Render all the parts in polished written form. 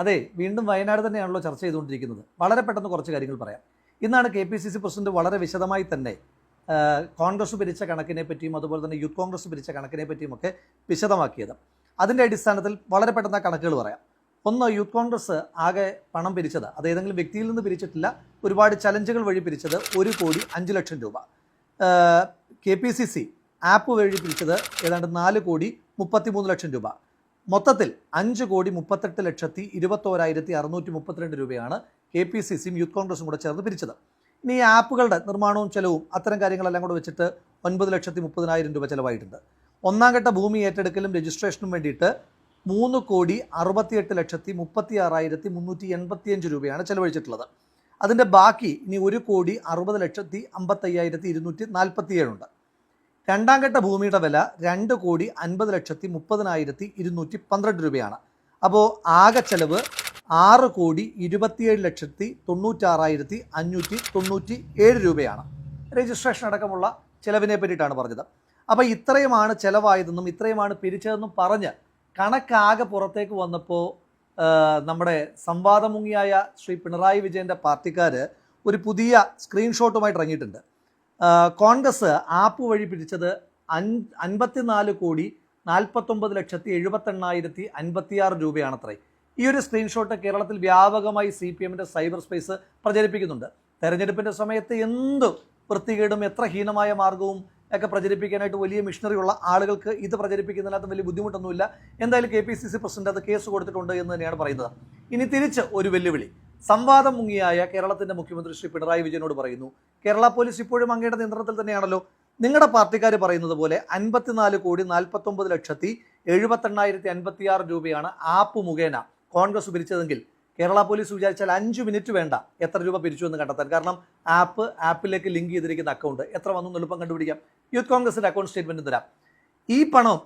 അതെ, വീണ്ടും വയനാട് തന്നെയാണല്ലോ ചർച്ച ചെയ്തുകൊണ്ടിരിക്കുന്നത്. വളരെ പെട്ടെന്ന് കുറച്ച് കാര്യങ്ങൾ പറയാം. ഇന്നാണ് KPCC പ്രസിഡന്റ് വളരെ വിശദമായി തന്നെ കോൺഗ്രസ് പിരിച്ച കണക്കിനെ പറ്റിയും അതുപോലെ തന്നെ യൂത്ത് കോൺഗ്രസ് പിരിച്ച കണക്കിനെ പറ്റിയുമൊക്കെ വിശദമാക്കിയത്. അതിൻ്റെ അടിസ്ഥാനത്തിൽ വളരെ പെട്ടെന്ന് ആ കണക്കുകൾ പറയാം. ഒന്ന്, യൂത്ത് കോൺഗ്രസ് ആകെ പണം പിരിച്ചത്, അത് ഏതെങ്കിലും വ്യക്തിയിൽ നിന്ന് പിരിച്ചിട്ടില്ല, ഒരുപാട് ചലഞ്ചുകൾ വഴി പിരിച്ചത് 1,05,00,000 രൂപ. KPCC ആപ്പ് വഴി പിരിച്ചത് ഏതാണ്ട് 4,33,00,000 രൂപ. മൊത്തത്തിൽ 5,38,21,632 രൂപയാണ് KPCCയും യൂത്ത് കോൺഗ്രസും കൂടെ ചേർന്ന് പിരിച്ചത്. ഇനി ഈ ആപ്പുകളുടെ നിർമ്മാണവും ചെലവും അത്തരം കാര്യങ്ങളെല്ലാം കൂടെ വെച്ചിട്ട് 9,30,30,000 രൂപ ചിലവായിട്ടുണ്ട്. ഒന്നാം ഘട്ട ഭൂമി ഏറ്റെടുക്കലും രജിസ്ട്രേഷനും വേണ്ടിയിട്ട് 3,68,36,385 രൂപയാണ് ചെലവഴിച്ചിട്ടുള്ളത്. അതിൻ്റെ ബാക്കി ഇനി 1,60,55,247 ഉണ്ട്. രണ്ടാം ഘട്ട ഭൂമിയുടെ വില 2,50,30,212 രൂപയാണ്. അപ്പോൾ ആകെ ചെലവ് 6,27,96,597 രൂപയാണ്. രജിസ്ട്രേഷൻ അടക്കമുള്ള ചിലവിനെ പറ്റിയിട്ടാണ് പറഞ്ഞത്. അപ്പോൾ ഇത്രയുമാണ് ചിലവായതെന്നും ഇത്രയുമാണ് പിരിച്ചതെന്നും പറഞ്ഞ് കണക്കാകെ പുറത്തേക്ക് വന്നപ്പോൾ നമ്മുടെ സംവാദമുങ്ങിയായ ശ്രീ പിണറായി വിജയൻ്റെ പാർട്ടിക്കാർ ഒരു പുതിയ സ്ക്രീൻഷോട്ടുമായിട്ട് ഇറങ്ങിയിട്ടുണ്ട്. കോൺഗ്രസ് ആപ്പ് വഴി പിരിച്ചത് 54,49,78,56 രൂപയാണത്രേ. ഈ ഒരു സ്ക്രീൻഷോട്ട് കേരളത്തിൽ വ്യാപകമായി CPMൻ്റെ സൈബർ സ്പേസ് പ്രചരിപ്പിക്കുന്നുണ്ട്. തെരഞ്ഞെടുപ്പിൻ്റെ സമയത്ത് എന്ത് വൃത്തികേടും എത്ര ഹീനമായ മാർഗവും ഒക്കെ പ്രചരിപ്പിക്കാനായിട്ട് വലിയ മിഷനറി ഉള്ള ആളുകൾക്ക് ഇത് പ്രചരിപ്പിക്കുന്നതിനകത്ത് വലിയ ബുദ്ധിമുട്ടൊന്നുമില്ല. എന്തായാലും KPCC പ്രസിഡന്റ് അത് കേസ് കൊടുത്തിട്ടുണ്ട് എന്ന് തന്നെയാണ് പറയുന്നത്. ഇനി തിരിച്ച് ഒരു വെല്ലുവിളി സംവാദം മുങ്ങിയായ കേരളത്തിൻ്റെ മുഖ്യമന്ത്രി ശ്രീ പിണറായി വിജയനോട് പറയുന്നു. കേരള പോലീസ് ഇപ്പോഴും അങ്ങയുടെ നിയന്ത്രണത്തിൽ തന്നെയാണല്ലോ. നിങ്ങളുടെ പാർട്ടിക്കാർ പറയുന്നത് പോലെ 54,49,78,56 രൂപയാണ് ആപ്പ് മുഖേന കോൺഗ്രസ് പിരിച്ചതെങ്കിൽ കേരള പോലീസ് വിചാരിച്ചാൽ 5 മിനിറ്റ് വേണ്ട എത്ര രൂപ പിരിച്ചു എന്ന് കണ്ടെത്താൻ. കാരണം ആപ്പിലേക്ക് ലിങ്ക് ചെയ്തിരിക്കുന്ന അക്കൗണ്ട് എത്ര വന്നു എളുപ്പം കണ്ടുപിടിക്കാം. യൂത്ത് കോൺഗ്രസിൻ്റെ അക്കൗണ്ട് സ്റ്റേറ്റ്മെൻറ്റ് തരാം. ഈ പണം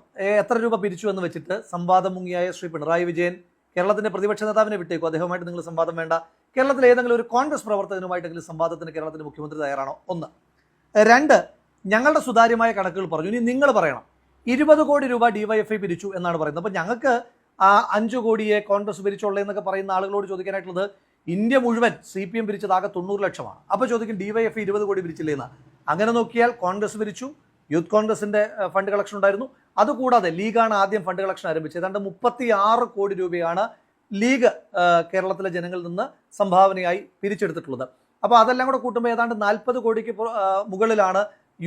എത്ര രൂപ പിരിച്ചു എന്ന് വെച്ചിട്ട് സംവാദം മുങ്ങിയായ ശ്രീ പിണറായി വിജയൻ കേരളത്തിൻ്റെ പ്രതിപക്ഷ നേതാവിനെ വിട്ടേക്കും. അദ്ദേഹവുമായിട്ട് നിങ്ങൾ സംവാദം വേണ്ട. കേരളത്തിലെ ഏതെങ്കിലും ഒരു കോൺഗ്രസ് പ്രവർത്തകനുമായിട്ടെങ്കിലും സംവാദത്തിന് കേരളത്തിൻ്റെ മുഖ്യമന്ത്രി തയ്യാറാണോ? ഒന്ന്. രണ്ട്, ഞങ്ങളുടെ സുതാര്യമായ കണക്കുകൾ പറഞ്ഞു. ഇനി നിങ്ങൾ പറയണം 20 കോടി രൂപ DYFI പിരിച്ചു എന്നാണ് പറയുന്നത്. അപ്പോൾ ഞങ്ങൾക്ക് 5 കോടിയെ കോൺഗ്രസ് പിരിച്ചുള്ളൂ എന്നൊക്കെ പറയുന്ന ആളുകളോട് ചോദിക്കാനായിട്ടുള്ളത് ഇന്ത്യ മുഴുവൻ CPM പിരിച്ചത് ആകെ 90 ലക്ഷമാണ്. അപ്പോൾ ചോദിക്കും DYFI 20 കോടി പിരിച്ചില്ലേ എന്ന്. അങ്ങനെ നോക്കിയാൽ കോൺഗ്രസ് പിരിച്ചു, യൂത്ത് കോൺഗ്രസിൻ്റെ ഫണ്ട് കളക്ഷൻ ഉണ്ടായിരുന്നു. അതുകൂടാതെ ലീഗാണ് ആദ്യം ഫണ്ട് കളക്ഷൻ ആരംഭിച്ചത്. ഏതാണ്ട് 36 കോടി രൂപയാണ് ലീഗ് കേരളത്തിലെ ജനങ്ങളിൽ നിന്ന് സംഭാവനയായി പിരിച്ചെടുത്തിട്ടുള്ളത്. അപ്പോൾ അതെല്ലാം കൂടെ കൂട്ടുമ്പോൾ ഏതാണ്ട് 40 കോടിക്ക് മുകളിലാണ്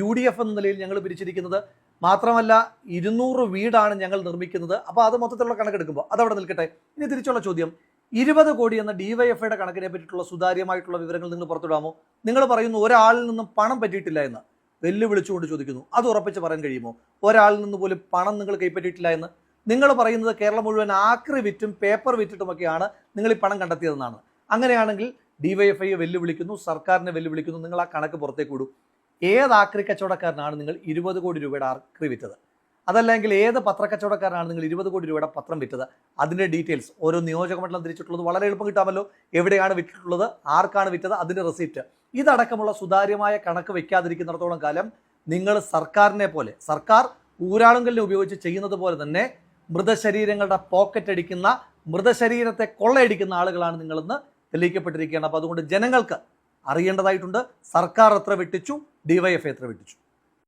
UDF എന്ന നിലയിൽ ഞങ്ങൾ പിരിച്ചിരിക്കുന്നത്. മാത്രമല്ല 200 വീടാണ് ഞങ്ങൾ നിർമ്മിക്കുന്നത്. അപ്പോൾ അത് മൊത്തത്തിലുള്ള കണക്കെടുക്കുമ്പോൾ അതവിടെ നിൽക്കട്ടെ. ഇനി തിരിച്ചുള്ള ചോദ്യം, 20 കോടി എന്ന DYFIയുടെ കണക്കിനെ പറ്റിയിട്ടുള്ള സുതാര്യമായിട്ടുള്ള വിവരങ്ങൾ നിങ്ങൾ പുറത്തുവിടാമോ? നിങ്ങൾ പറയുന്നു ഒരാളിൽ നിന്നും പണം പറ്റിയിട്ടില്ല എന്ന്. വെല്ലുവിളിച്ചുകൊണ്ട് ചോദിക്കുന്നു, അത് ഉറപ്പിച്ച് പറയാൻ കഴിയുമോ? ഒരാളിൽ നിന്ന് പോലും പണം നിങ്ങൾ കൈപ്പറ്റിയിട്ടില്ല എന്ന്. നിങ്ങൾ പറയുന്നത് കേരളം മുഴുവൻ ആക്രി വിറ്റും പേപ്പർ വിറ്റിട്ടുമൊക്കെയാണ് നിങ്ങൾ ഈ പണം കണ്ടെത്തിയതെന്നാണ്. അങ്ങനെയാണെങ്കിൽ DYFIയെ വെല്ലുവിളിക്കുന്നു, സർക്കാരിനെ വെല്ലുവിളിക്കുന്നു. നിങ്ങൾ ആ കണക്ക് പുറത്തേക്ക് വിടൂ. ഏത് ആക്രി കച്ചവടക്കാരനാണ് നിങ്ങൾ 20 കോടി രൂപയുടെ ആക്രി വിറ്റത്? അതല്ലെങ്കിൽ ഏത് പത്രക്കച്ചവടക്കാരനാണ് നിങ്ങൾ 20 കോടി രൂപയുടെ പത്രം വിറ്റത്? അതിൻ്റെ ഡീറ്റെയിൽസ് ഓരോ നിയോജക മണ്ഡലം തിരിച്ചിട്ടുള്ളത് വളരെ എളുപ്പം കിട്ടാമല്ലോ. എവിടെയാണ് വിറ്റിട്ടുള്ളത്, ആർക്കാണ് വിറ്റത്, അതിൻ്റെ റെസിപ്റ്റ്, ഇതടക്കമുള്ള സുതാര്യമായ കണക്ക് വയ്ക്കാതിരിക്കുന്നിടത്തോളം കാലം നിങ്ങൾ സർക്കാരിനെ പോലെ, സർക്കാർ ഊരാളുങ്കലിനെ ഉപയോഗിച്ച് ചെയ്യുന്നത് പോലെ തന്നെ മൃതശരീരങ്ങളുടെ പോക്കറ്റ് അടിക്കുന്ന, മൃതശരീരത്തെ കൊള്ളയടിക്കുന്ന ആളുകളാണ് നിങ്ങളെന്ന് തെളിയിക്കപ്പെട്ടിരിക്കുകയാണ്. അപ്പോൾ അതുകൊണ്ട് ജനങ്ങൾക്ക് അറിയേണ്ടതായിട്ടുണ്ട്, സർക്കാർ എത്ര വെട്ടിച്ചു, DYFI എത്ര വെട്ടിച്ചു.